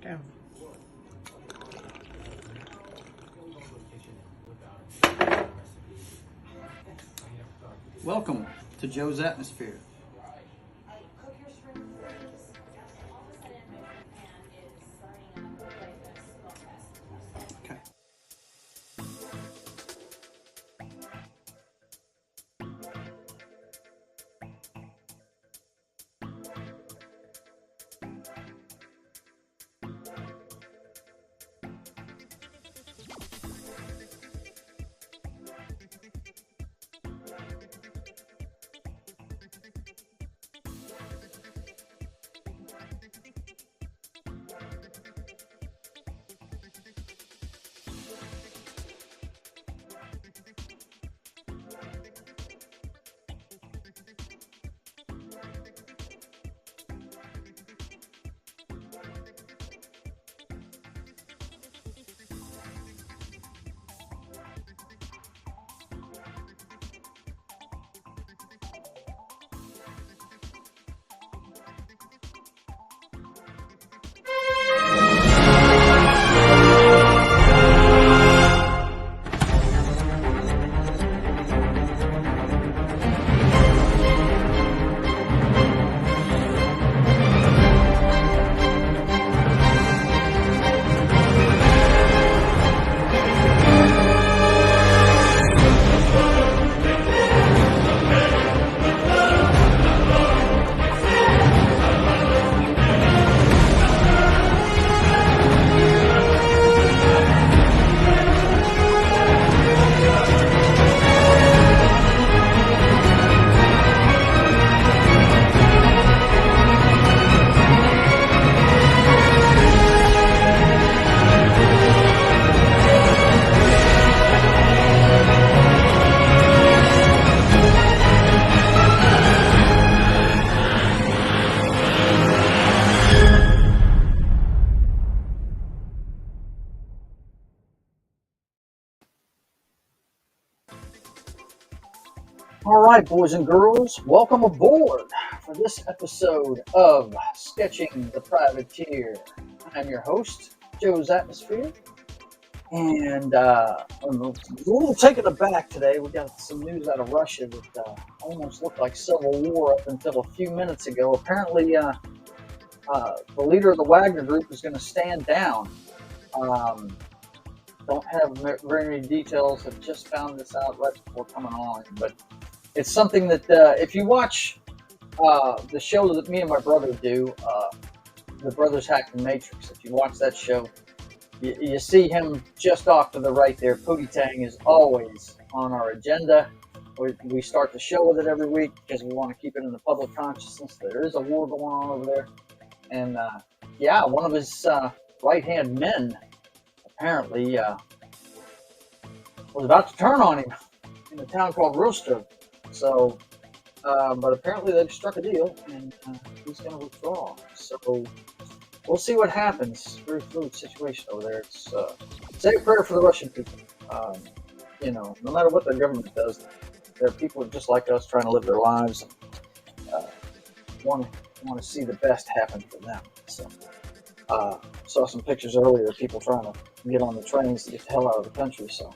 Down. Welcome to Joe's Atmosphere. Okay. All right, boys and girls, welcome aboard for this episode of Sketching the Privateer. I'm your host, Joe's Atmosphere, and I'm a little taken aback today. We got some news out of Russia that almost looked like civil war up until a few minutes ago. Apparently, the leader of the Wagner Group is going to stand down. Don't have very many details. I've just found this out right before coming on, but it's something that if you watch the show that me and my brother do, The Brothers Hack the Matrix, if you watch that show, you see him just off to the right there. P.A.T.R.I.O.T is always on our agenda. We start the show with it every week because we want to keep it in the public consciousness. There is a war going on over there. And yeah, one of his right-hand men apparently was about to turn on him in a town called Rostov. So, but apparently they've struck a deal, and he's going to withdraw. So we'll see what happens. Very fluid situation over there. It's say a prayer for the Russian people. You know, no matter what their government does, there are people just like us trying to live their lives and want to see the best happen for them. So, saw some pictures earlier of people trying to get on the trains to get the hell out of the country. So,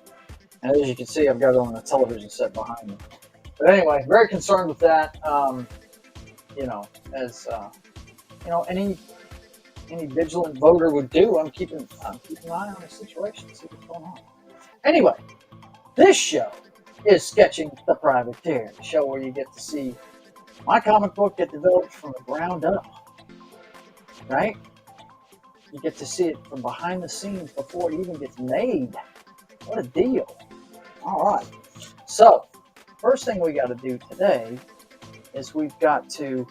and as you can see, I've got it on the television set behind me. But anyway, very concerned with that. You know, as you know, any vigilant voter would do. I'm keeping an eye on the situation, see what's going on. Anyway, this show is Sketching the Privateer, the show where you get to see my comic book get developed from the ground up. Right? You get to see it from behind the scenes before it even gets made. What a deal! All right, so. First thing we got to do today is we've got to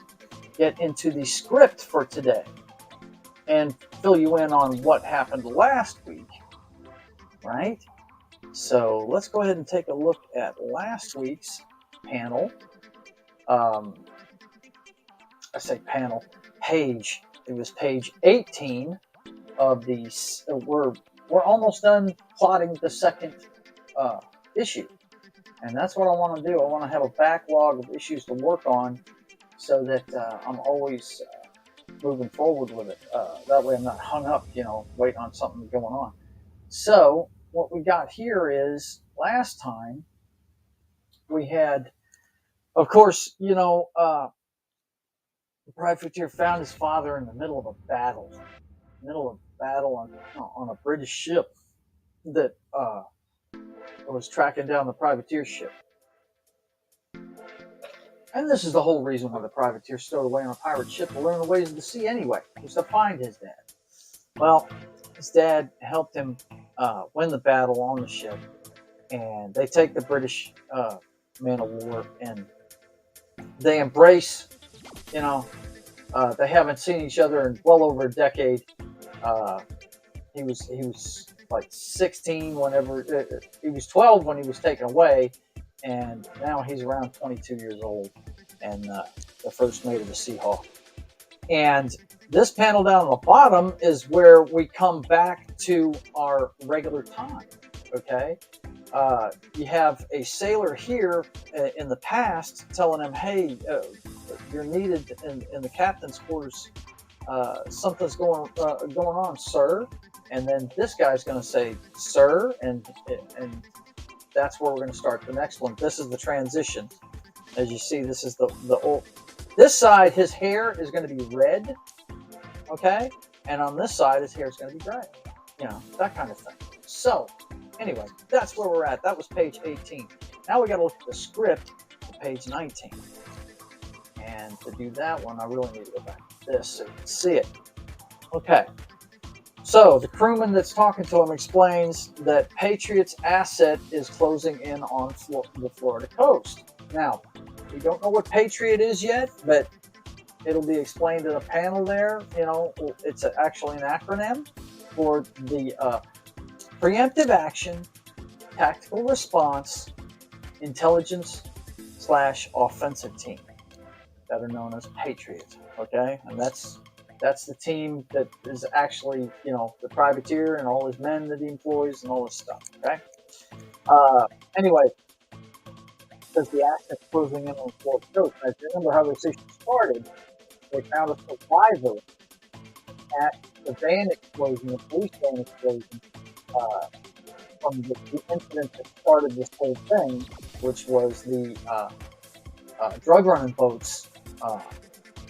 get into the script for today and fill you in on what happened last week, right? So let's go ahead and take a look at last week's panel. I say panel, page. It was page 18 of the. We're almost done plotting the second issue. And that's what I want to do. I want to have a backlog of issues to work on so that I'm always moving forward with it. That way I'm not hung up, waiting on something going on. So what we got here is last time we had, of course, the privateer found his father in the middle of a battle, on a British ship that was tracking down the privateer ship. And this is the whole reason why the privateer stowed away on a pirate ship to learn the ways of the sea anyway, was to find his dad. Well, his dad helped him win the battle on the ship, and they take the British man of war, and they embrace, they haven't seen each other in well over a decade. He was like 16 whenever he was 12 when he was taken away, and now he's around 22 years old, and the first mate of the Seahawk. And this panel down on the bottom is where we come back to our regular time. Okay, you have a sailor here in the past telling him, "Hey, you're needed in the captain's quarters. Something's going on, sir." And then this guy's going to say, "Sir," and that's where we're going to start the next one. This is the transition. As you see, this is the old. This side, his hair is going to be red, okay, and on this side, his hair is going to be gray. That kind of thing. So, anyway, that's where we're at. That was page 18. Now we got to look at the script for page 19. And to do that one, I really need to go back to this so you can see it. Okay. So the crewman that's talking to him explains that Patriot's asset is closing in on the Florida coast. Now, we don't know what Patriot is yet, but it'll be explained in a panel there. It's actually an acronym for the Preemptive Action, Tactical Response, Intelligence/Offensive Team, better known as Patriot. Okay, and that's the team that is actually, the privateer and all his men that he employs and all this stuff. Okay. Anyway, because the assets closing in on the Florida coast. Now, if you remember how this issue started, they found a survivor at the van explosion, the police van explosion, from the incident that started this whole thing, which was the drug running boats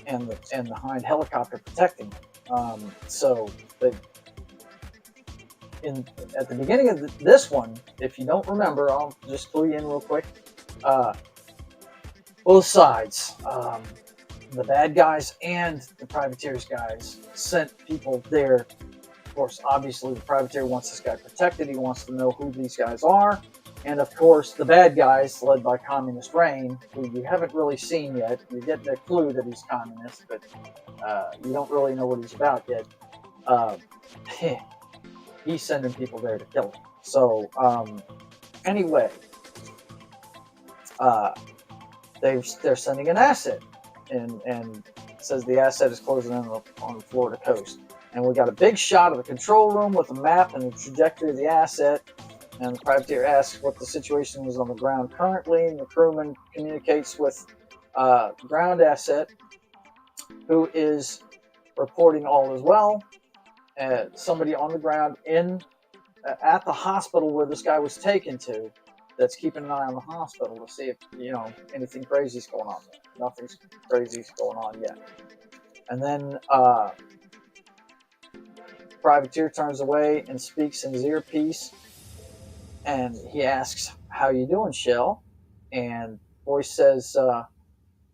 and the Hind helicopter protecting them. So at the beginning of this one, if you don't remember, I'll just clue you in real quick. Both sides, the bad guys and the privateer's guys, sent people there. Of course, obviously, the privateer wants this guy protected. He wants to know who these guys are. And of course, the bad guys, led by Communist Rain, who you haven't really seen yet. You're getting a clue that he's communist, but you don't really know what he's about yet. He's sending people there to kill him. So, anyway, they're sending an asset, and it says the asset is closing in on the Florida coast. And we got a big shot of the control room with a map and the trajectory of the asset. And the privateer asks what the situation is on the ground currently, and the crewman communicates with the ground asset, who is reporting all as well. Somebody on the ground at the hospital where this guy was taken to, that's keeping an eye on the hospital to see if anything crazy's going on there. Nothing crazy's going on yet. And then privateer turns away and speaks in his earpiece, and he asks, "How you doing, Shell?" And voice says,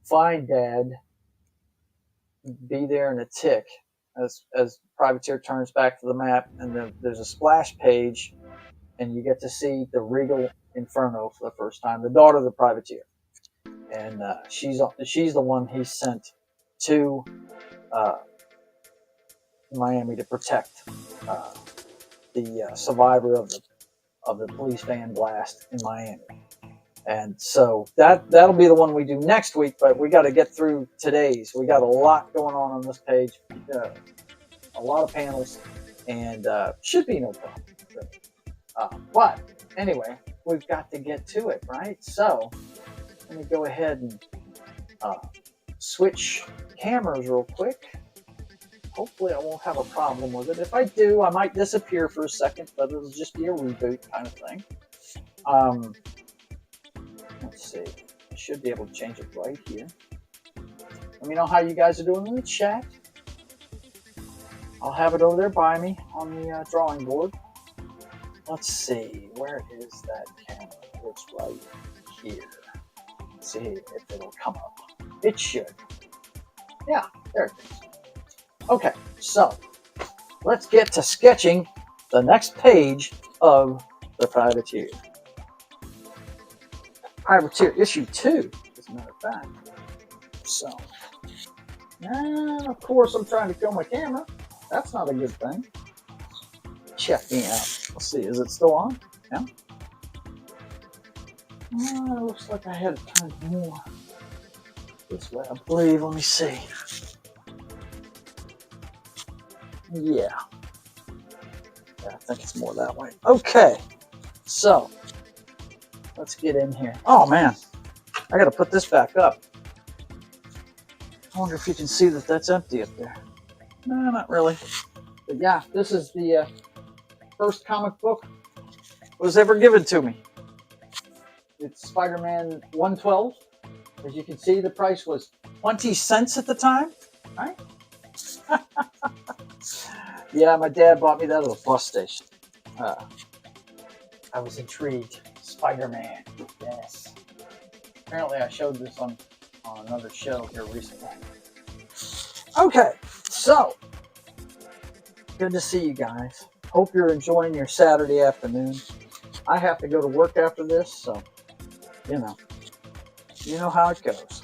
"Fine, Dad. Be there in a tick." As privateer turns back to the map, and there's a splash page, and you get to see the Regal Inferno for the first time, the daughter of the privateer, and she's the one he sent to Miami to protect the survivor of the police van blast in Miami. And so that'll be the one we do next week, but we got to get through today's. We got a lot going on this page, a lot of panels, and should be no problem. But anyway, we've got to get to it, right? So let me go ahead and switch cameras real quick. hopefully I won't have a problem with it. If I do, I might disappear for a second, but it'll just be a reboot kind of thing. Um, let's see. I should be able to change it right here. Let me know how you guys are doing in the chat. I'll have it over there by me on the drawing board. Let's see. Where is that camera? It's right here. Let's see if it'll come up. It should. Yeah, there it is. Okay, so let's get to sketching the next page of the Privateer. Privateer issue 2, as a matter of fact. So, and of course, I'm trying to kill my camera. That's not a good thing. Check me out. Let's see, is it still on? Yeah. It looks like I had it turned more this way, I believe. Let me see. Yeah. I think it's more that way. Okay. So, let's get in here. Oh, man. I got to put this back up. I wonder if you can see that that's empty up there. No, not really. But yeah, this is the first comic book was ever given to me. It's Spider-Man 112. As you can see, the price was 20 cents at the time, right? Yeah, my dad bought me that at a bus station. I was intrigued. Spider-Man, yes. Apparently I showed this on another show here recently. Okay, so, good to see you guys. Hope you're enjoying your Saturday afternoon. I have to go to work after this, so, you know how it goes.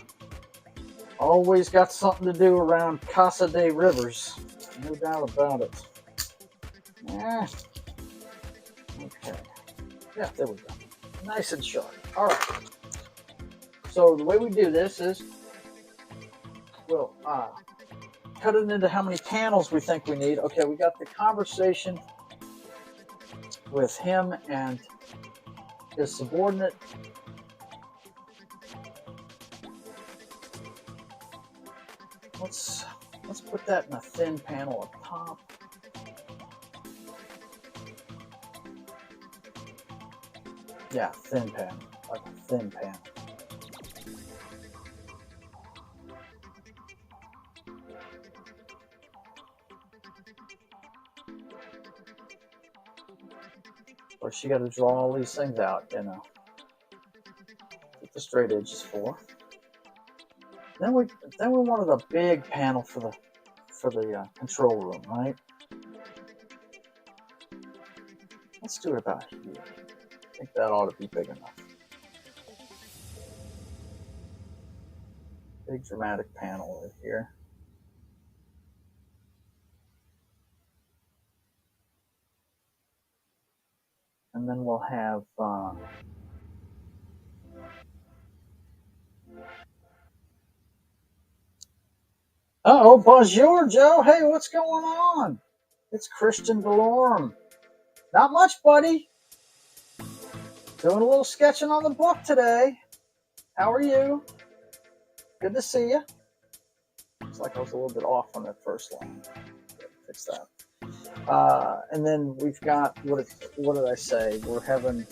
Always got something to do around Casa de Rivers. No doubt about it. Yeah. Okay. Yeah, there we go. Nice and sharp. All right. So the way we do this is we'll cut it into how many panels we think we need. Okay, we got the conversation with him and his subordinate. Let's put that in a thin panel up top. Yeah, thin panel, like a thin panel. Of course, you got to draw all these things out, Get the straight edges for. Then we wanted a big panel for the control room, right? Let's do it about here. I think that ought to be big enough. Big dramatic panel right here. And then we'll have bonjour, Joe. Hey, what's going on? It's Christian Delorme. Not much, buddy. Doing a little sketching on the book today. How are you? Good to see you. Looks like I was a little bit off on that first line. Fix that. And then we've got, what did I say? We're having,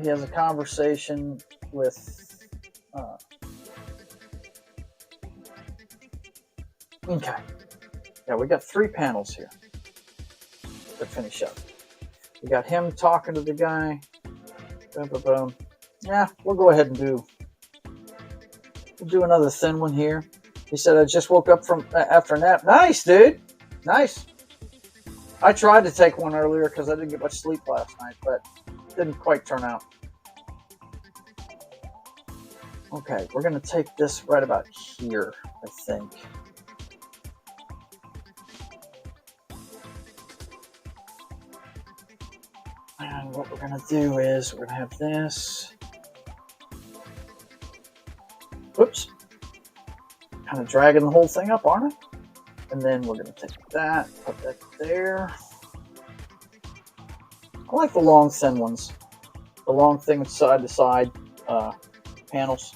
he has a conversation with, okay. Yeah, we got 3 panels here to finish up. We got him talking to the guy. Boom, boom, boom. Yeah, we'll go ahead and we'll do another thin one here. He said, I just woke up from after a nap. Nice, dude. Nice. I tried to take one earlier because I didn't get much sleep last night, but it didn't quite turn out. Okay, we're going to take this right about here, I think. And what we're going to do is we're going to have this. Whoops. Kind of dragging the whole thing up, aren't I? And then we're going to take that, put that there. I like the long, thin ones. The long thing with side-to-side panels.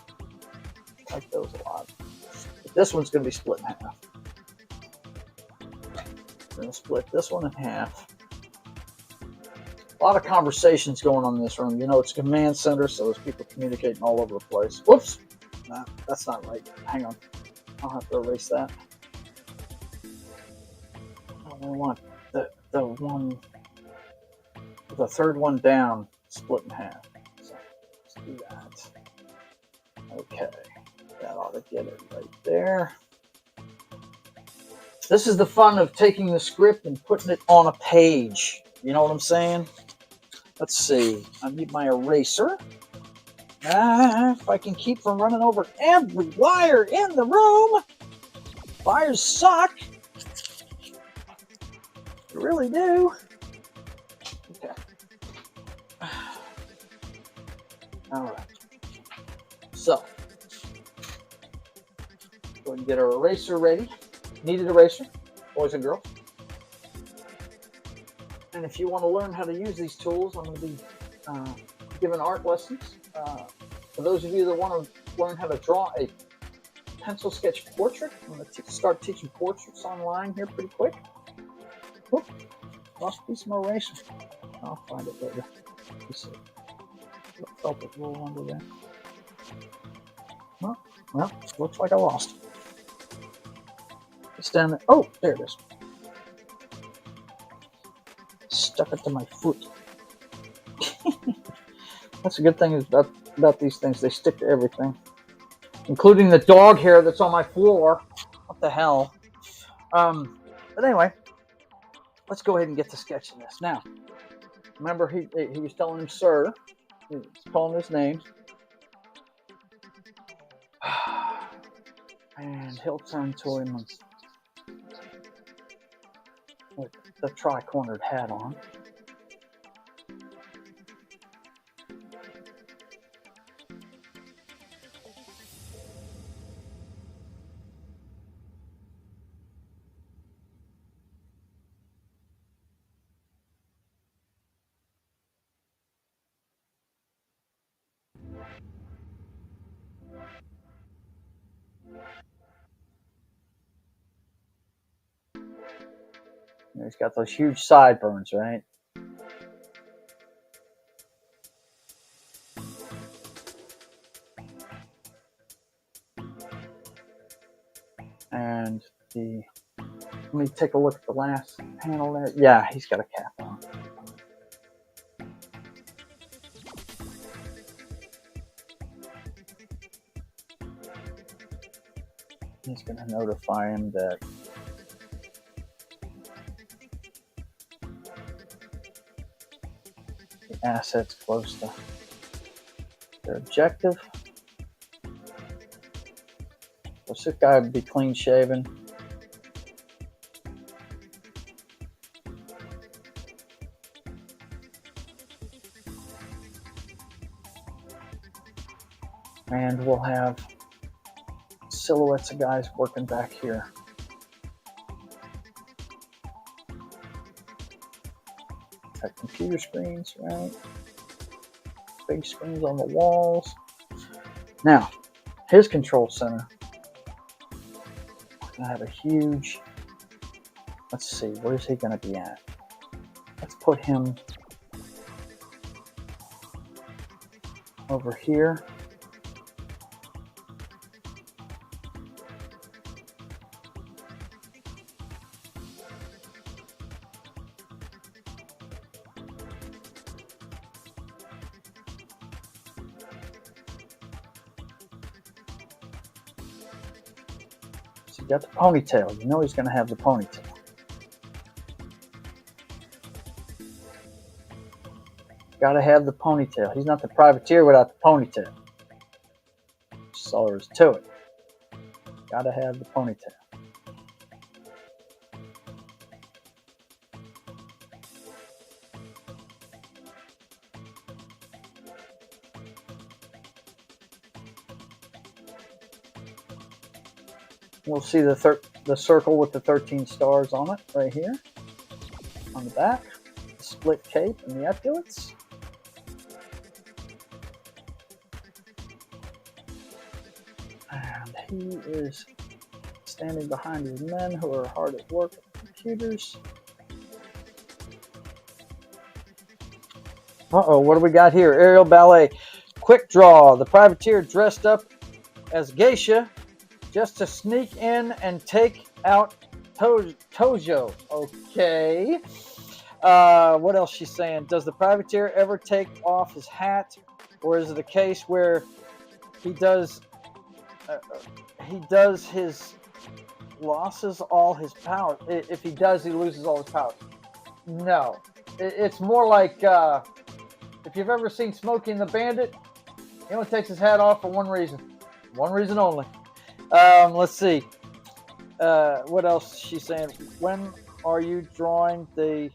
I like those a lot. This one's going to be split in half. We're going to split this one in half. A lot of conversations going on in this room. You know, it's a command center, so there's people communicating all over the place. Whoops! Nah, that's not right. Hang on. I'll have to erase that. I want the one, the third one down, split in half. So let's do that. Okay, that ought to get it right there. This is the fun of taking the script and putting it on a page. You know what I'm saying? Let's see. I need my eraser. If I can keep from running over every wire in the room. Wires suck. They really do. Okay. All right. So, go ahead and get our eraser ready. Needed eraser, boys and girls. And if you want to learn how to use these tools, I'm going to be giving art lessons. For those of you that want to learn how to draw a pencil sketch portrait, I'm going to start teaching portraits online here pretty quick. Whoop, lost a piece of my eraser. I'll find it later. Let's see. I felt it roll under there. Well, looks like I lost it. It's down there. Oh, there it is. Stuck it to my foot. That's a good thing about these things. They stick to everything, including the dog hair that's on my floor. What the hell? But anyway, let's go ahead and get to sketching this. Now, remember he was telling him, sir. He's calling his name. And he'll turn to him with the tri-cornered hat on. And he's got those huge sideburns, right? And let me take a look at the last panel there. Yeah, he's got a cap on. He's going to notify him that the asset's close to their objective. So this guy would be clean shaven. And we'll have silhouettes of guys working back here. Got computer screens, right? Big screens on the walls. Now, his control center. I have a huge. Let's see, where's he going to be at? Let's put him over here. So you got the ponytail. You know he's going to have the ponytail. Got to have the ponytail. He's not the privateer without the ponytail. That's all there is to it. Got to have the ponytail. We'll see the circle with the 13 stars on it right here on the back. The split cape and the epaulets. And he is standing behind his men who are hard at work at the computers. Uh-oh, what do we got here? Aerial ballet. Quick draw. The privateer dressed up as geisha just to sneak in and take out Tojo. Okay. What else she's saying? Does the privateer ever take off his hat, or is it a case where he does his losses all his power? If he does, he loses all his power. No, it's more like if you've ever seen Smokey and the Bandit, he only takes his hat off for one reason only. Let's see. What else is she saying? When are you drawing the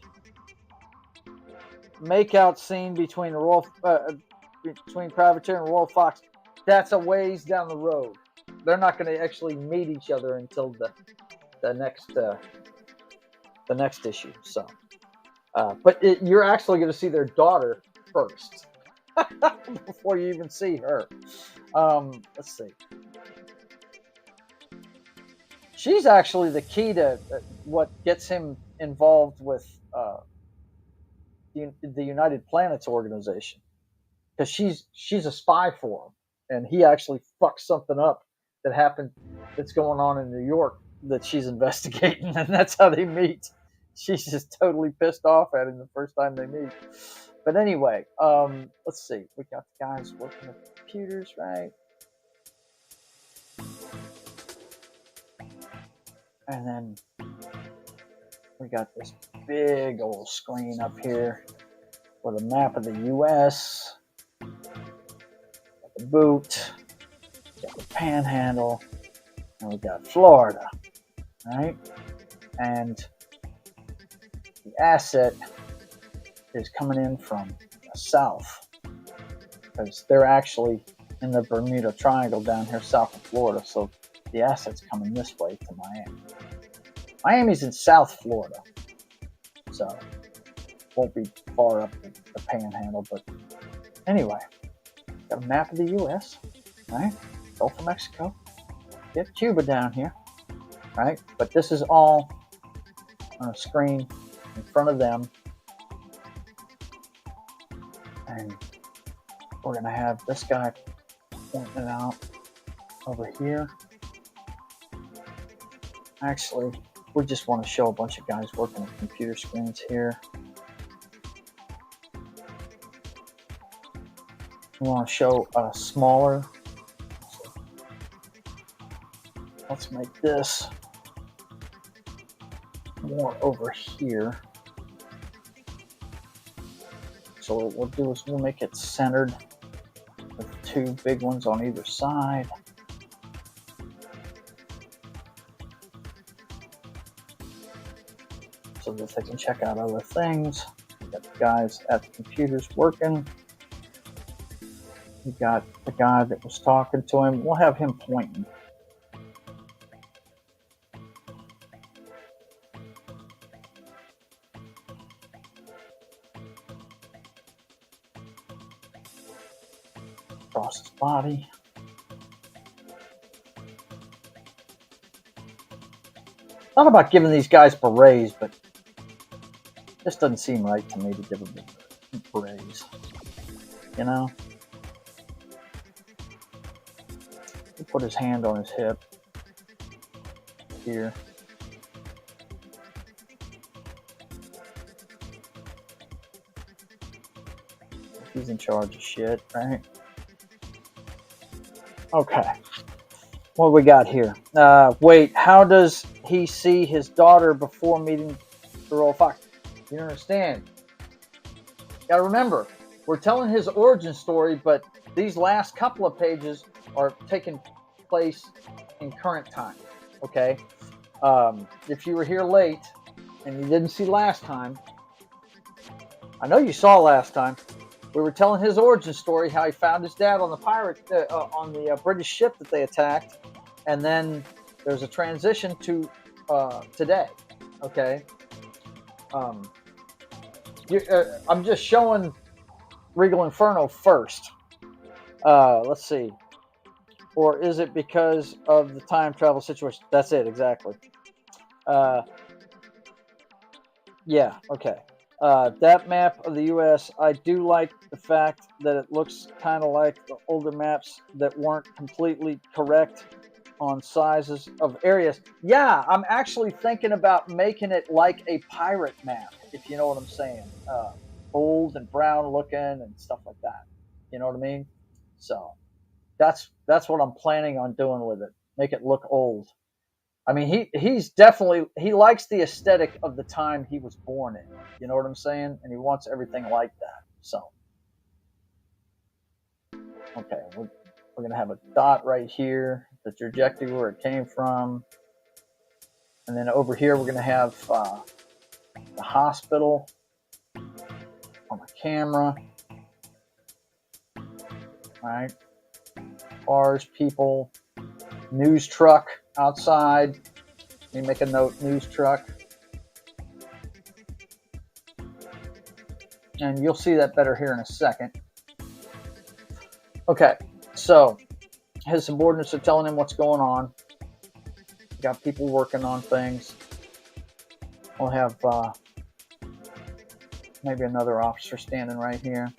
makeout scene between between Privateer and Royal Fox? That's a ways down the road. They're not going to actually meet each other until the next issue. So, but you're actually going to see their daughter first before you even see her. Let's see. She's actually the key to what gets him involved with the United Planets organization, because she's a spy for him, and he actually fucks something up that happened that's going on in New York that she's investigating, and that's how they meet. She's just totally pissed off at him the first time they meet. But anyway, let's see. We got the guys working with computers, right? And then we got this big old screen up here with a map of the U.S., got the boot, got the panhandle, and we got Florida, right? And the asset is coming in from the south, because they're actually in the Bermuda Triangle down here south of Florida, so the asset's coming this way to Miami. Miami's in South Florida, so won't be far up the panhandle. But anyway, got a map of the U.S., right? Gulf of Mexico. Get Cuba down here, right? But this is all on a screen in front of them, and we're gonna have this guy pointing it out over here. Actually, we just want to show a bunch of guys working on computer screens here. We want to show a smaller. Let's make this more over here. So what we'll do is we'll make it centered with two big ones on either side. So that they can check out other things. We got the guys at the computers working. We got the guy that was talking to him. We'll have him pointing. Across his body. Not about giving these guys berets, but this doesn't seem right to me to give them berets. You know? He put his hand on his hip here. He's in charge of shit, right? Okay. What we got here? Wait, how does he see his daughter before meeting the Royal Fox? You don't understand. You gotta remember, we're telling his origin story, but these last couple of pages are taking place in current time. Okay? If you were here late and you didn't see last time, I know you saw last time. We were telling his origin story, how he found his dad on the on the British ship that they attacked, and then there's a transition to today. Okay, I'm just showing Regal Inferno first. Let's see. or is it because of the time travel situation? That's it, exactly. Uh, yeah, okay. That map of the U.S., I do like the fact that it looks kind of like the older maps that weren't completely correct on sizes of areas. Yeah, I'm actually thinking about making it like a pirate map, if you know what I'm saying. Old and brown looking and stuff like that. You know what I mean? So that's what I'm planning on doing with it. Make it look old. I mean, he's definitely he likes the aesthetic of the time he was born in. You know what I'm saying? And he wants everything like that. So okay, we're gonna have a dot right here, the trajectory where it came from, and then over here we're gonna have the hospital on the camera. All right, cars, people, news truck outside. Let me make a note: news truck. And you'll see that better here in a second. Okay, so his subordinates are telling him what's going on. Got people working on things. We'll have maybe another officer standing right here,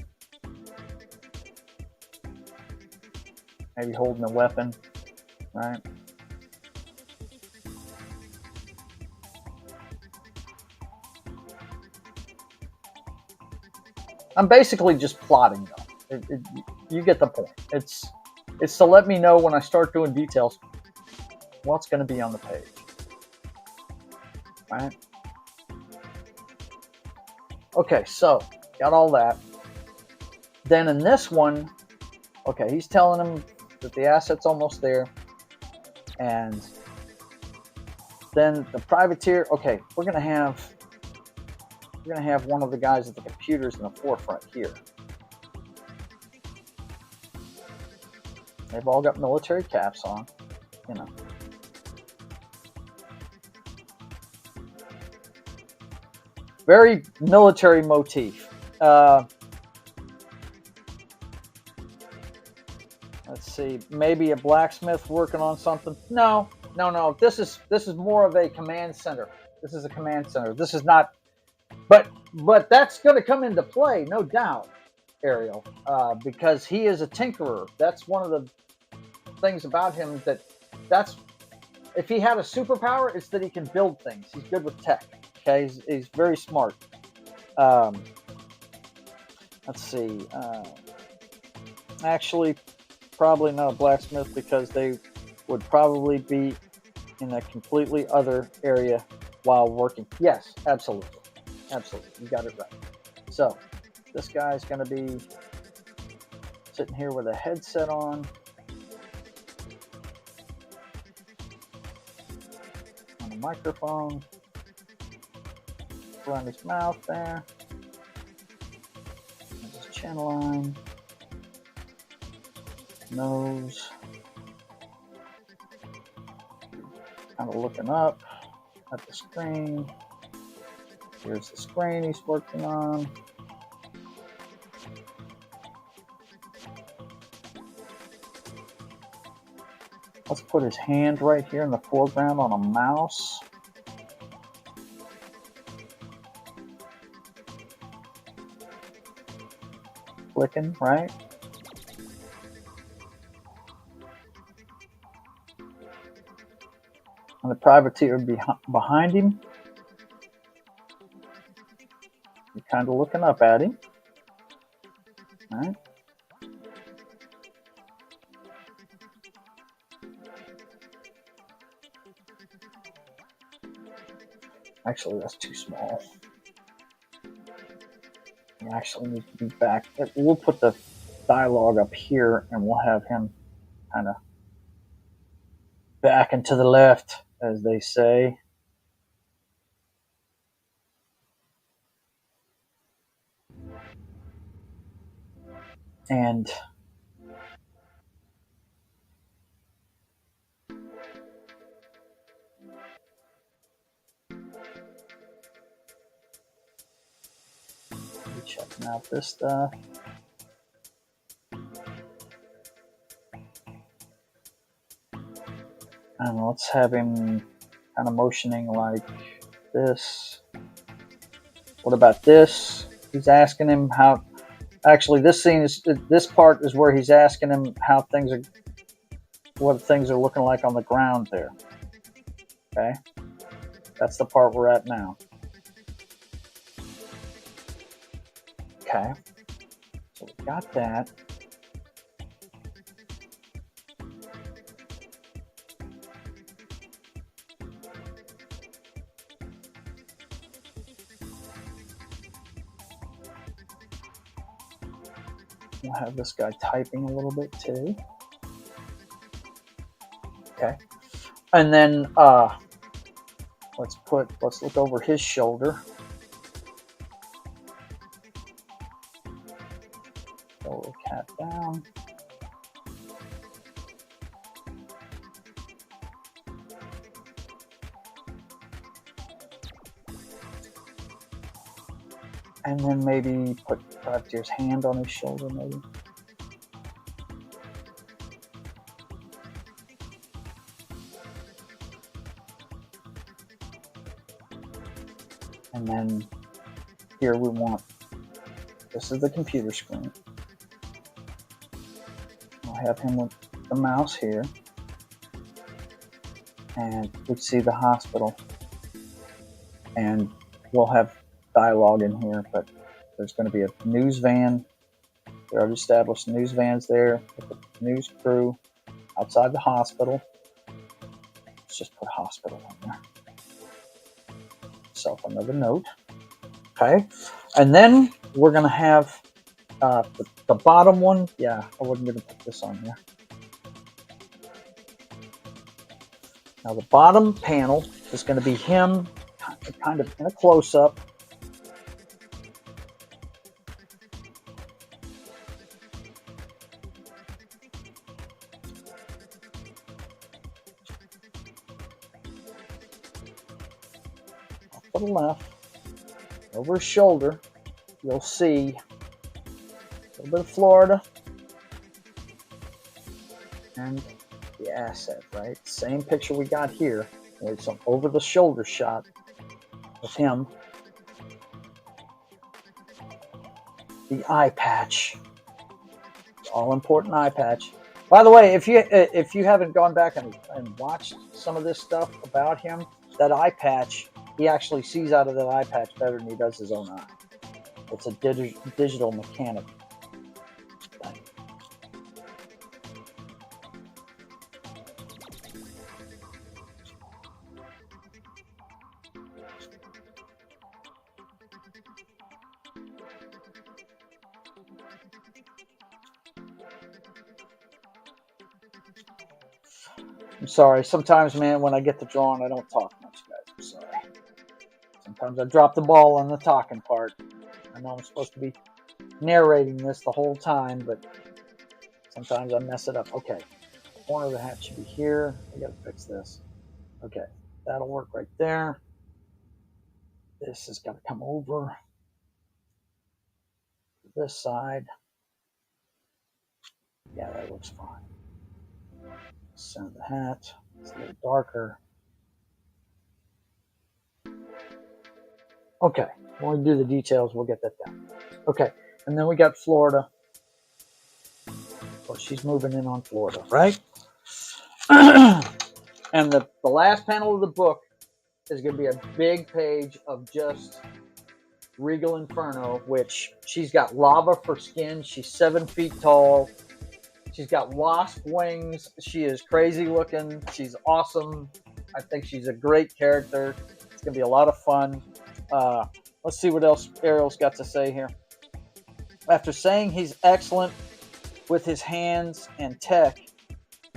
maybe holding a weapon, right? I'm basically just plotting though. You get the point. It's to let me know when I start doing details what's going to be on the page, right? Okay, so got all that. Then in this one, okay, he's telling him that the asset's almost there, and then the privateer. Okay, we're gonna have one of the guys at the computers in the forefront here. They've all got military caps on, you know. Very military motif. Let's see, maybe a blacksmith working on something. No. This is more of a command center. This is a command center. This is not. But that's going to come into play, no doubt, Ariel, because he is a tinkerer. That's one of the things about him that's if he had a superpower, it's that he can build things. He's good with tech. Okay, he's very smart. Um, let's see. Actually, probably not a blacksmith because they would probably be in a completely other area while working. Yes, absolutely. Absolutely. You got it right. So this guy's going to be sitting here with a headset on. On a microphone. Around his mouth there. There's his chin line. Nose. Kind of looking up at the screen. Here's the screen he's working on. Let's put his hand right here in the foreground on a mouse. Clicking, right? And the privateer behind him. You're kind of looking up at him. Right? Actually, that's too small. You actually need to be back. We'll put the dialogue up here and we'll have him kind of back and to the left, as they say. And checking out this stuff. And let's have him kind of motioning like this. What about this? He's asking him how. Actually, this part is where he's asking him what things are looking like on the ground there. Okay, that's the part we're at now. Okay, so we got that. We'll have this guy typing a little bit too. Okay, and then let's look over his shoulder. Throw the cat down. And then maybe put Privateer's hand on his shoulder, maybe. And then here we want, this is the computer screen. I'll have him with the mouse here. And we see the hospital. And we'll have dialogue in here, but there's going to be a news van. They already established news vans there with the news crew outside the hospital. Let's just put hospital in there. Self another note. Okay, and then we're going to have the bottom one. Yeah, I wasn't going to put this on here. Now the bottom panel is going to be him kind of in a close-up. Off to the left, over his shoulder, you'll see a little bit of Florida and the asset, right? Same picture we got here. It's an over-the-shoulder shot of him. The eye patch, all-important eye patch. By the way, if you haven't gone back and watched some of this stuff about him, that eye patch, he actually sees out of that eye patch better than he does his own eye. It's a digital mechanic thing. I'm sorry. Sometimes, man, when I get to drawing, I don't talk much, guys. I'm sorry. Sometimes I drop the ball on the talking part. I know I'm supposed to be narrating this the whole time, but sometimes I mess it up. Okay, the corner of the hat should be here. I gotta fix this. Okay, that'll work right there. This has got to come over to this side. Yeah, that looks fine. Center the hat. It's a little darker. Okay, when we do the details, we'll get that done. Okay, and then we got Florida. Well, she's moving in on Florida, right? And the last panel of the book is going to be a big page of just Regal Inferno, which she's got lava for skin. She's 7 feet tall. She's got wasp wings. She is crazy looking. She's awesome. I think she's a great character. It's going to be a lot of fun. Let's see what else Ariel's got to say here. After saying he's excellent with his hands and tech,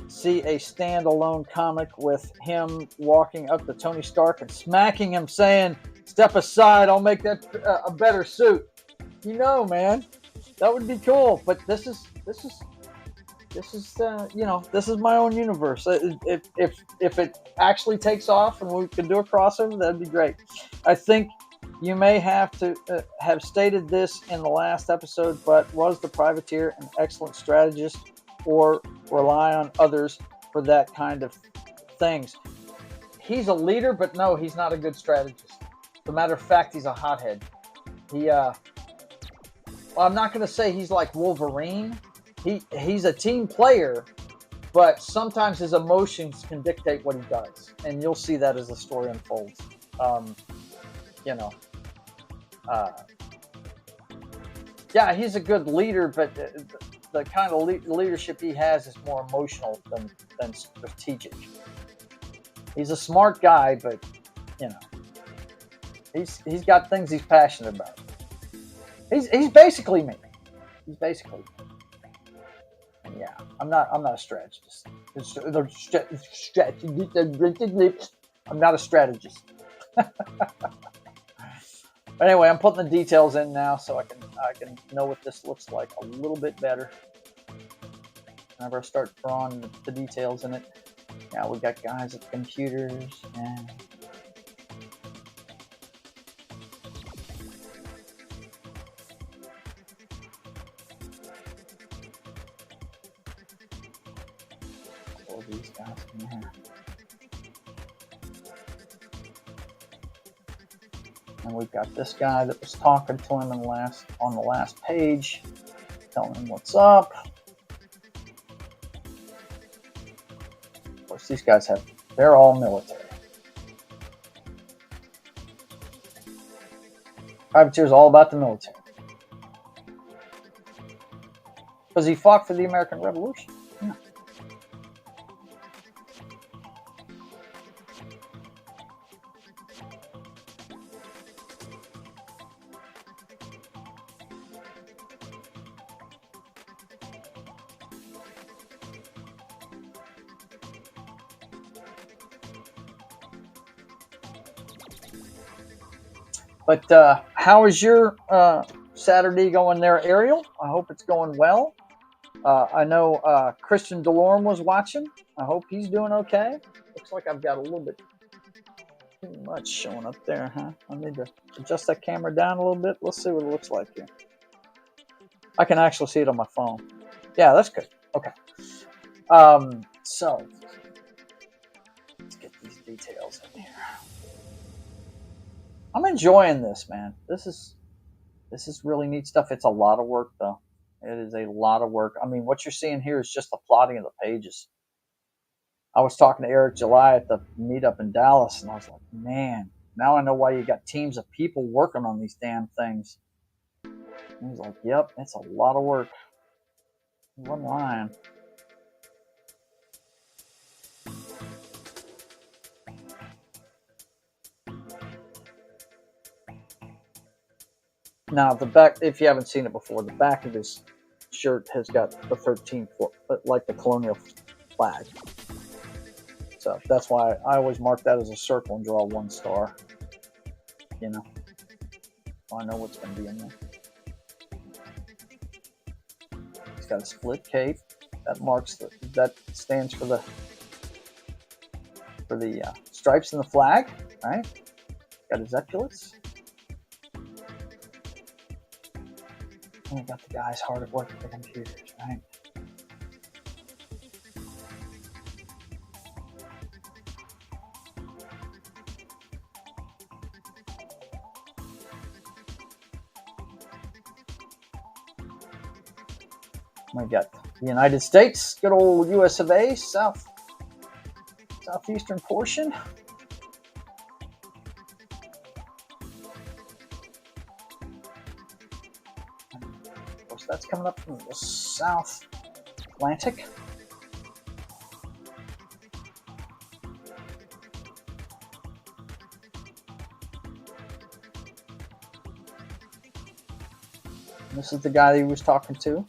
see a standalone comic with him walking up to Tony Stark and smacking him, saying, "Step aside, I'll make that a better suit." You know, man, that would be cool. But this is this is my own universe. If it actually takes off and we can do a crossover, that'd be great. I think you may have to have stated this in the last episode, but was the privateer an excellent strategist, or rely on others for that kind of things. He's a leader, but no, he's not a good strategist. As a matter of fact, he's a hothead. Well, I'm not going to say he's like Wolverine. He's a team player, but sometimes his emotions can dictate what he does, and you'll see that as the story unfolds. You know, yeah, he's a good leader, but the kind of leadership he has is more emotional than strategic. He's a smart guy, but you know, he's got things he's passionate about. He's basically me. He's basically me. And yeah, I'm not a strategist. I'm not a strategist. But anyway, I'm putting the details in now so I can know what this looks like a little bit better. Whenever I start drawing the details in it. Now we got guys at the computers and all these guys in there. And we've got this guy that was talking to him on the last page, telling him what's up. Of course, these guys they're all military. Privateer's all about the military. Because he fought for the American Revolution. Yeah. But how is your Saturday going there, Ariel? I hope it's going well. I know Christian DeLorme was watching. I hope he's doing okay. Looks like I've got a little bit too much showing up there, huh? I need to adjust that camera down a little bit. Let's see what it looks like here. I can actually see it on my phone. Yeah, that's good. Okay. So let's get these details in here. I'm enjoying this, man. This is really neat stuff. It's a lot of work, though. It is a lot of work. I mean, what you're seeing here is just the plotting of the pages. I was talking to Eric July at the meetup in Dallas, and I was like, man, now I know why you got teams of people working on these damn things. And he's like, yep, it's a lot of work. One line. Now, the back, if you haven't seen it before, the back of his shirt has got the 13th, like the colonial flag. So that's why I always mark that as a circle and draw 1 star. You know, so I know what's going to be in there. He's got a split cape. That stands for the stripes in the flag, right? Got his epaulets. And we got the guys hard at work at the computers, right? We got the United States, good old US of A, southeastern portion. Of course, that's coming up from the South Atlantic. And this is the guy that he was talking to.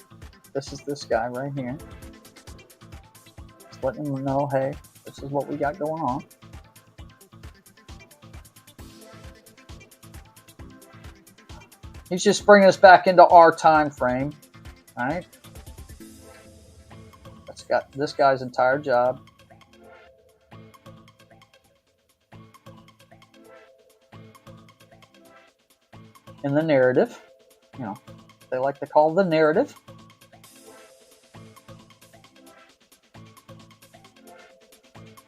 This is this guy right here. Just letting him know, hey, this is what we got going on. He's just bringing us back into our time frame, all right? That's got this guy's entire job. In the narrative, you know, they like to call the narrative.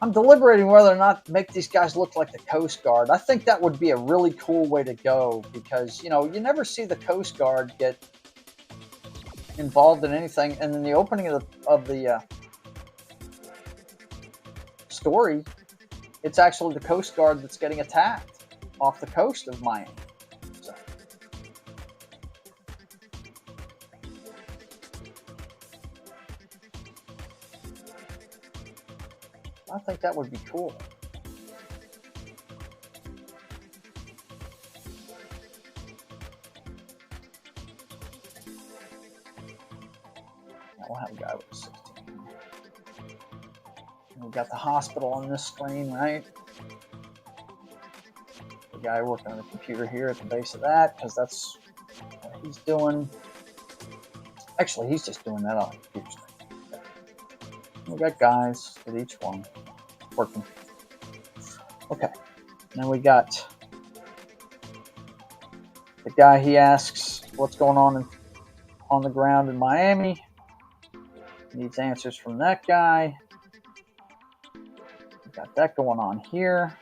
I'm deliberating whether or not to make these guys look like the Coast Guard. I think that would be a really cool way to go because, you know, you never see the Coast Guard get involved in anything. And in the opening of the story, it's actually the Coast Guard that's getting attacked off the coast of Miami. So. I think that would be cool. We'll have a guy with 16. And we got the hospital on this screen, right? The guy working on the computer here at the base of that, because that's what he's doing. Actually, he's just doing that on the computer screen. Okay. We got guys with each one working. Okay. Then we got the guy. He asks what's going on the ground in Miami. Needs answers from that guy. We got that going on here.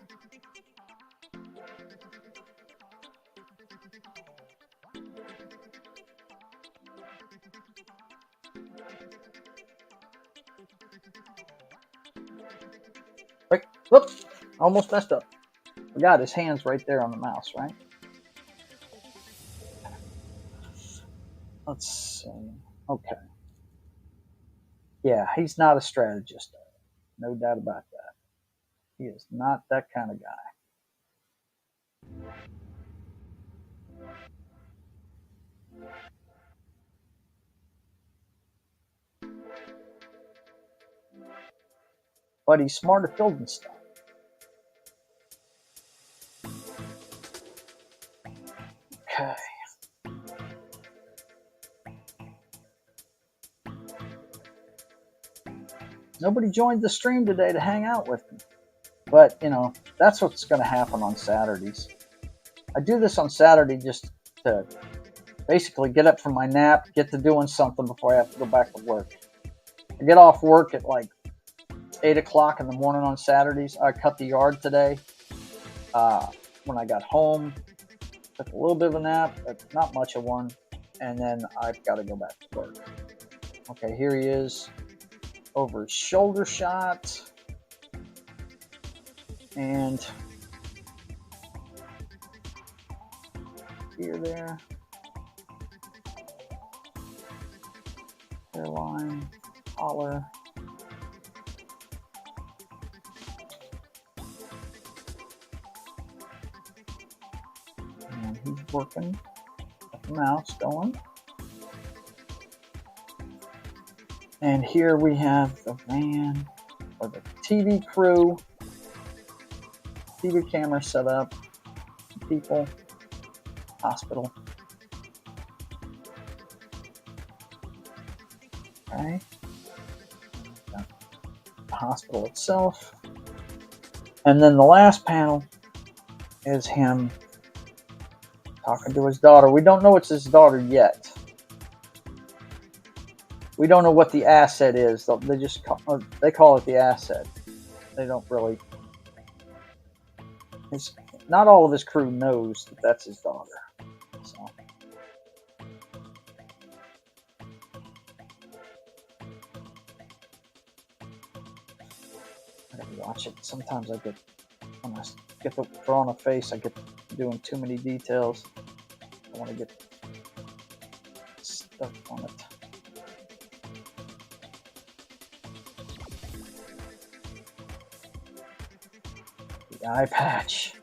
Wait, whoops, almost messed up. Forgot his hand's right there on the mouse, right? Let's see. Okay. Yeah, he's not a strategist. No doubt about that. He is not that kind of guy. But he's smart at building stuff. Okay. Nobody joined the stream today to hang out with me. But, you know, that's what's going to happen on Saturdays. I do this on Saturday just to basically get up from my nap, get to doing something before I have to go back to work. I get off work at like 8 o'clock in the morning on Saturdays. I cut the yard today. When I got home, took a little bit of a nap, but not much of one. And then I've got to go back to work. Okay, here he is. Over his shoulder shot. And here there. Hairline, collar. And he's working. Got the mouse going. And here we have the van, or the TV crew, TV camera set up, people, hospital. Okay. The hospital itself. And then the last panel is him talking to his daughter. We don't know it's his daughter yet. We don't know what the asset is. They just call it the asset. They don't really. Not all of his crew knows that that's his daughter. So. I gotta watch it. Sometimes when I get the throw on a face, I get doing too many details. I want to get stuck on it. The eye patch.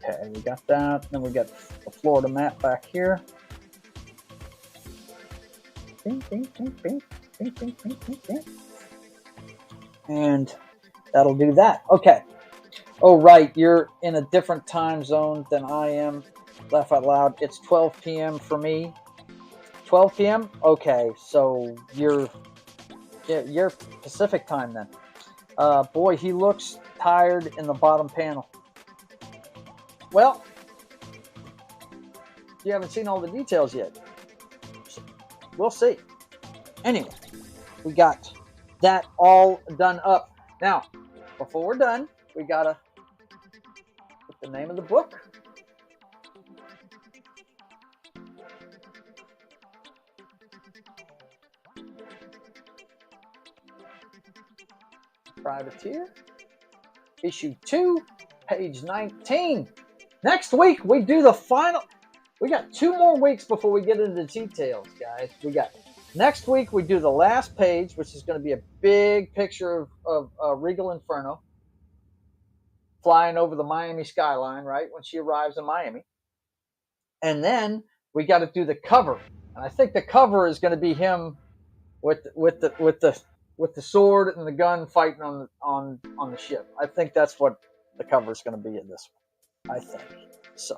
Okay, we got that. Then we got the Florida map back here. Bing, bing, bing, bing, bing, bing, bing, bing, bing. And that'll do that. Okay. Oh, right. You're in a different time zone than I am. Laugh out loud. It's 12 p.m. for me. 12 p.m.? Okay. So you're Pacific time then. Boy, he looks tired in the bottom panel. Well, you haven't seen all the details yet. We'll see. Anyway, we got that all done up. Now, before we're done, we gotta put the name of the book. Privateer, issue 2, page 19. Next week, we do the final. We got 2 more weeks before we get into the details, guys. Next week, we do the last page, which is going to be a big picture of Regal Inferno flying over the Miami skyline, right, when she arrives in Miami. And then we got to do the cover. And I think the cover is going to be him with the sword and the gun fighting on the ship. I think that's what the cover is going to be in this one. I think so.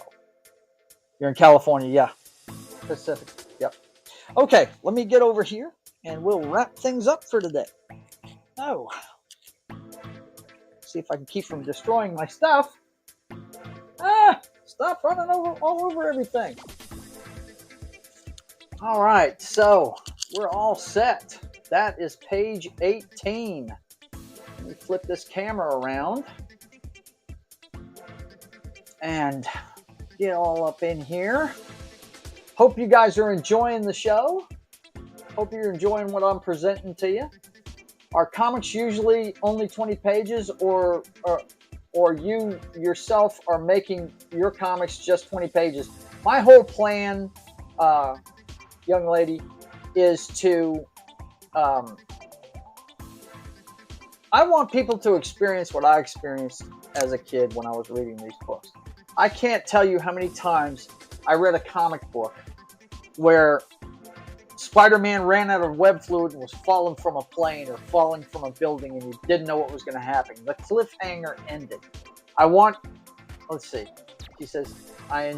You're in California, yeah. Pacific, yep. Okay, let me get over here and we'll wrap things up for today. Oh, see if I can keep from destroying my stuff. Stop running all over everything. All right, so we're all set. That is page 18. Let me flip this camera around and get all up in here. Hope you guys are enjoying the show. Hope you're enjoying what I'm presenting to you. Are comics usually only 20 pages, or you yourself are making your comics just 20 pages? My whole plan, young lady, is to I want people to experience what I experienced as a kid when I was reading these books. I can't tell you how many times I read a comic book where Spider-Man ran out of web fluid and was falling from a plane or falling from a building and you didn't know what was going to happen. The cliffhanger ended. Let's see. She says, I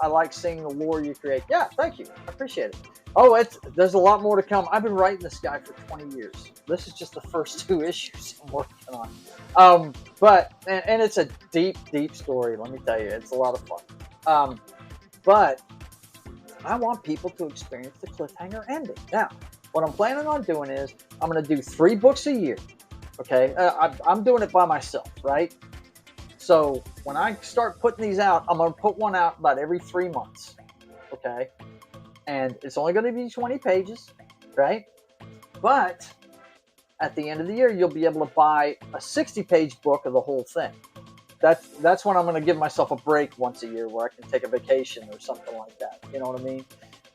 like seeing the lore you create. Yeah, thank you. I appreciate it. Oh, there's a lot more to come. I've been writing this guy for 20 years. This is just the first 2 issues I'm working on. But it's a deep, deep story, let me tell you. It's a lot of fun. But I want people to experience the cliffhanger ending. Now, what I'm planning on doing is I'm going to do 3 books a year. Okay? I'm doing it by myself, right? So when I start putting these out, I'm going to put one out about every 3 months. Okay? And it's only going to be 20 pages, right? But at the end of the year, you'll be able to buy a 60-page book of the whole thing. That's when I'm going to give myself a break once a year where I can take a vacation or something like that. You know what I mean?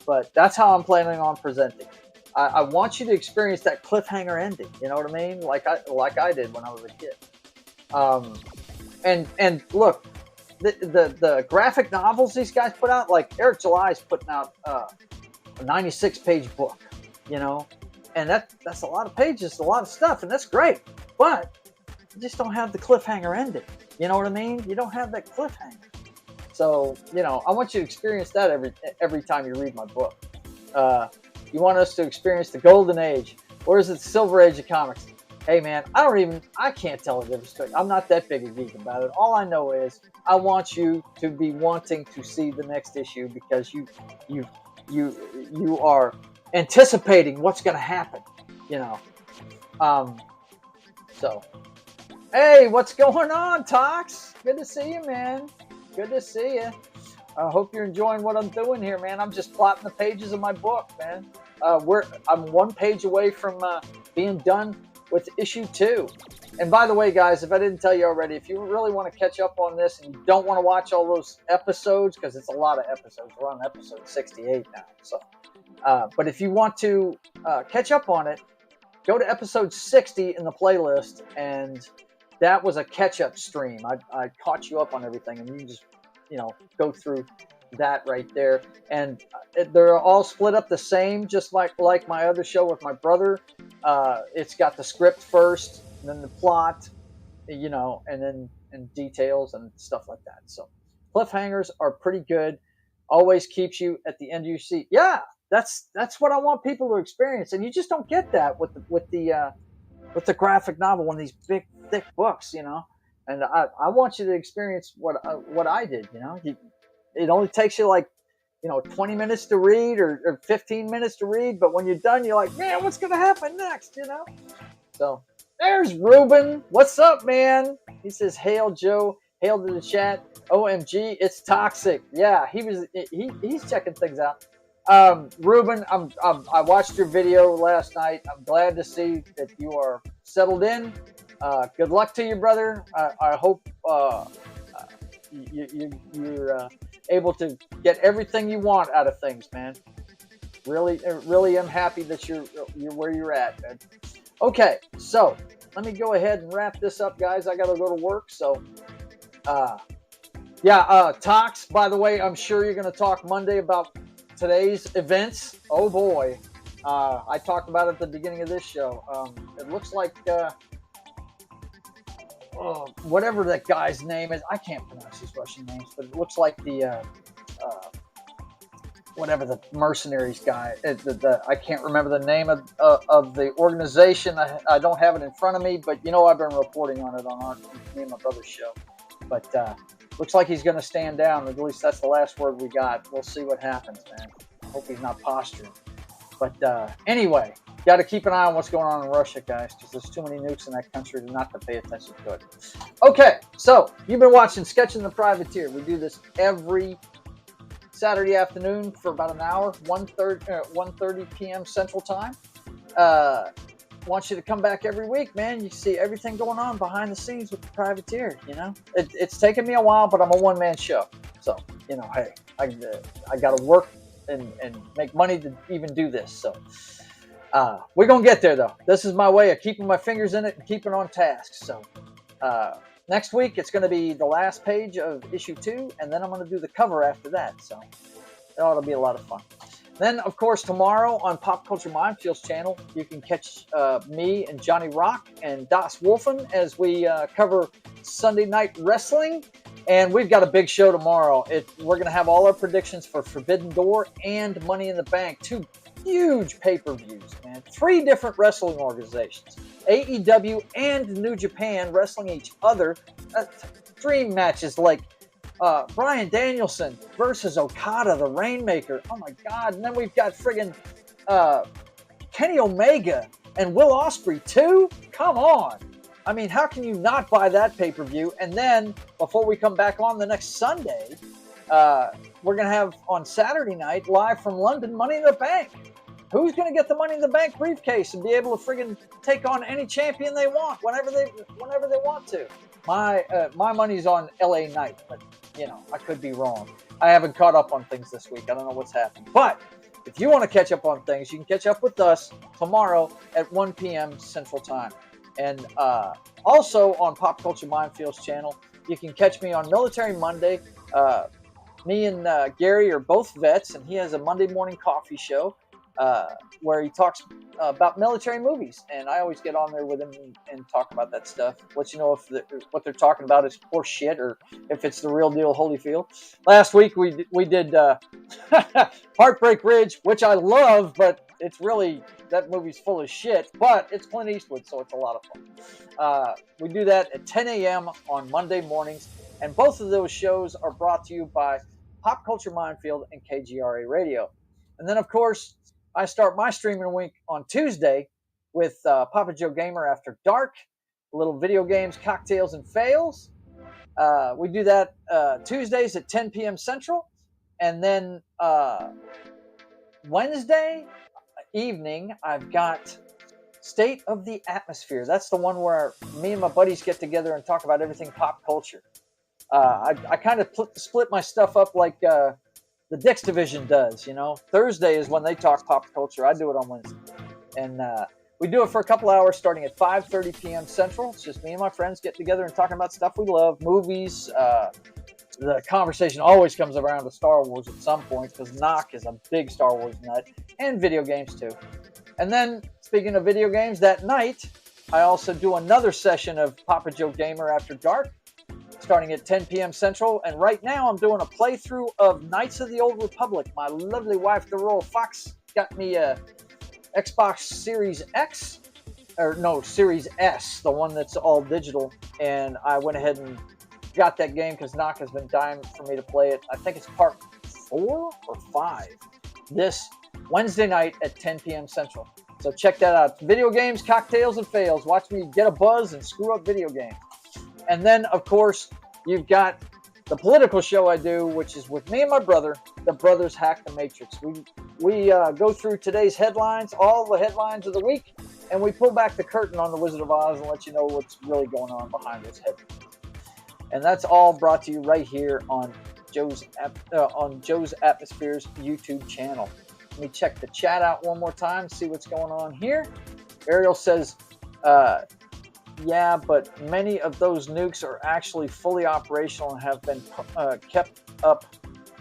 But that's how I'm planning on presenting. I want you to experience that cliffhanger ending. You know what I mean? Like I did when I was a kid. And look, the graphic novels these guys put out, like Eric July's putting out a 96-page book, you know, and that's a lot of pages, a lot of stuff, and that's great. But you just don't have the cliffhanger ending. You know what I mean? You don't have that cliffhanger. So, you know, I want you to experience that every time you read my book. You want us to experience the golden age, or is it the silver age of comics? Hey man, I can't tell the difference. I'm not that big a geek about it. All I know is I want you to be wanting to see the next issue because you are anticipating what's going to happen, you know. So, hey, what's going on, Tox? Good to see you, man. Good to see you. I hope you're enjoying what I'm doing here, man. I'm just plotting the pages of my book, man. I'm 1 page away from being done with issue 2. And by the way, guys, if I didn't tell you already, if you really want to catch up on this and you don't want to watch all those episodes, because it's a lot of episodes, we're on episode 68 now. So, but if you want to catch up on it, go to episode 60 in the playlist, and that was a catch-up stream. I caught you up on everything, and you can just, you know, go through that right there. And they're all split up the same, just like my other show with my brother. It's got the script first, and then the plot, you know, and details and stuff like that. So cliffhangers are pretty good. Always keeps you at the end of your seat. Yeah, that's what I want people to experience, and you just don't get that with the with the graphic novel, one of these big, thick books, you know. And I want you to experience what I did, you know. It only takes you like, 20 minutes to read or 15 minutes to read, but when you're done, you're like, man, what's going to happen next, you know? So there's Ruben. What's up, man? He says, hail, Joe. Hail to the chat. OMG, it's toxic. Yeah, he's checking things out. Ruben, I watched your video last night. I'm glad to see that you are settled in. Good luck to you, brother. I hope you're able to get everything you want out of things, man. Really am happy that you're where you're at, man. Okay, so let me go ahead and wrap this up, guys. I got to go to work, so Tox. By the way, I'm sure you're going to talk Monday about today's events. Oh boy, I talked about it at the beginning of this show. It looks like whatever that guy's name is. I can't pronounce his Russian names, but it looks like the whatever the mercenaries guy. I can't remember the name of the organization. I don't have it in front of me, but I've been reporting on it on me and my brother's show. But looks like he's going to stand down. At least that's the last word we got. We'll see what happens, man. I hope he's not posturing. But anyway, got to keep an eye on what's going on in Russia, guys, because there's too many nukes in that country not to pay attention to it. Okay, so you've been watching Sketching the Privateer. We do this every Saturday afternoon for about an hour, 1:30 p.m. Central Time. Want you to come back every week, man. You see everything going on behind the scenes with the Privateer. It's taken me a while, but I'm a one-man show. So, hey, I got to work and make money to even do this. So we're going to get there, though. This is my way of keeping my fingers in it and keeping on task. So next week, it's going to be the last page of issue 2, and then I'm going to do the cover after that. So it ought to be a lot of fun. Then, of course, tomorrow on Pop Culture Mindfield's channel, you can catch me and Johnny Rock and Das Wolfen as we cover Sunday Night Wrestling. And we've got a big show tomorrow. We're going to have all our predictions for Forbidden Door and Money in the Bank. 2 huge pay-per-views, man. 3 different wrestling organizations. AEW and New Japan wrestling each other. Dream matches like Bryan Danielson versus Okada, the Rainmaker. Oh my God. And then we've got friggin' Kenny Omega and Will Ospreay too? Come on. I mean, how can you not buy that pay-per-view? And then, before we come back on the next Sunday, we're going to have on Saturday night, live from London, Money in the Bank. Who's going to get the Money in the Bank briefcase and be able to friggin' take on any champion they want whenever they want to? My money's on LA Knight, but I could be wrong. I haven't caught up on things this week. I don't know what's happening. But if you want to catch up on things, you can catch up with us tomorrow at 1 p.m. Central Time. And also on Pop Culture Mindfield's channel, you can catch me on Military Monday. Me and Gary are both vets, and he has a Monday morning coffee show where he talks about military movies. And I always get on there with him and talk about that stuff. Let you know if what they're talking about is horse shit or if it's the real deal Holyfield. Last week we did Heartbreak Ridge, which I love, but it's really, that movie's full of shit, but it's Clint Eastwood, so it's a lot of fun. We do that at 10 a.m. on Monday mornings, and both of those shows are brought to you by Pop Culture Minefield and KGRA Radio. And then, of course, I start my streaming week on Tuesday with Papa Joe Gamer After Dark, little video games, cocktails, and fails. We do that Tuesdays at 10 p.m. Central, and then Wednesday evening, I've got State of the Atmosphere. That's the one where me and my buddies get together and talk about everything pop culture. I kind of split my stuff up like the Dix Division does, Thursday is when they talk pop culture. I do it on Wednesday. And we do it for a couple hours starting at 5:30 p.m. Central. It's just me and my friends getting together and talking about stuff we love, movies. The conversation always comes around to Star Wars at some point because Knock is a big Star Wars nut, and video games too. And then, speaking of video games, that night, I also do another session of Papa Joe Gamer After Dark, starting at 10 p.m. Central. And right now, I'm doing a playthrough of Knights of the Old Republic. My lovely wife, the Royal Fox, got me a Xbox Series X, or no, Series S, the one that's all digital. And I went ahead and got that game because Knock has been dying for me to play it. I think it's part 4 or 5 this Wednesday night at 10 p.m. Central. So check that out. Video games, cocktails, and fails. Watch me get a buzz and screw up video games. And then, of course, you've got the political show I do, which is with me and my brother. The Brothers Hack the Matrix. We go through today's headlines, all the headlines of the week, and we pull back the curtain on the Wizard of Oz and let you know what's really going on behind those headlines. And that's all brought to you right here on Joe's Atmospheres YouTube channel. Let me check the chat out one more time, see what's going on here. Ariel says, yeah, but many of those nukes are actually fully operational and have been kept up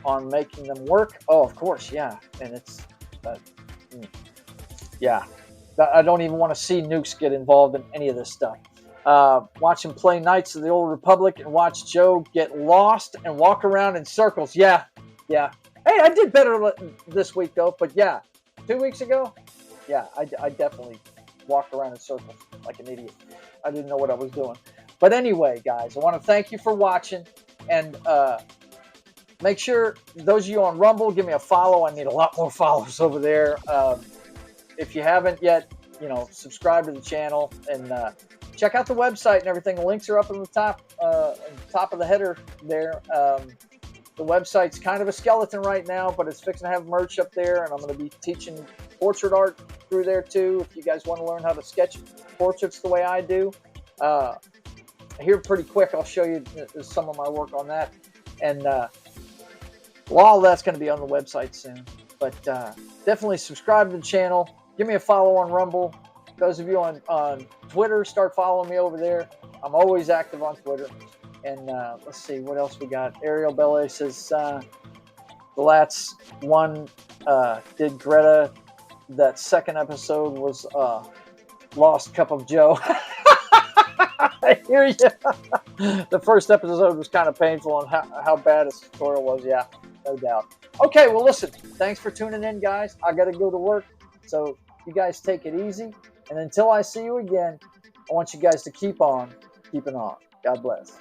on making them work. Oh, of course, yeah. And it's, yeah. I don't even want to see nukes get involved in any of this stuff. Watch him play Knights of the Old Republic and watch Joe get lost and walk around in circles. Yeah, yeah. Hey, I did better this week, though. But yeah, 2 weeks ago, yeah, I definitely walked around in circles like an idiot. I didn't know what I was doing. But anyway, guys, I want to thank you for watching. And make sure, those of you on Rumble, give me a follow. I need a lot more followers over there. If you haven't yet, subscribe to the channel and check out the website and everything. The links are up on the top of the header there. The website's kind of a skeleton right now, but it's fixing to have merch up there, and I'm going to be teaching portrait art through there too. If you guys want to learn how to sketch portraits the way I do, here pretty quick, I'll show you some of my work on that. And all that's going to be on the website soon. But definitely subscribe to the channel. Give me a follow on Rumble. Those of you on Twitter, start following me over there. I'm always active on Twitter. And let's see what else we got. Ariel Bellet says the last one did Greta. That second episode was Lost Cup of Joe. I hear you. The first episode was kind of painful, and how bad its tutorial was. Yeah, no doubt. Okay, well, listen. Thanks for tuning in, guys. I got to go to work, so you guys take it easy. And until I see you again, I want you guys to keep on keeping on. God bless.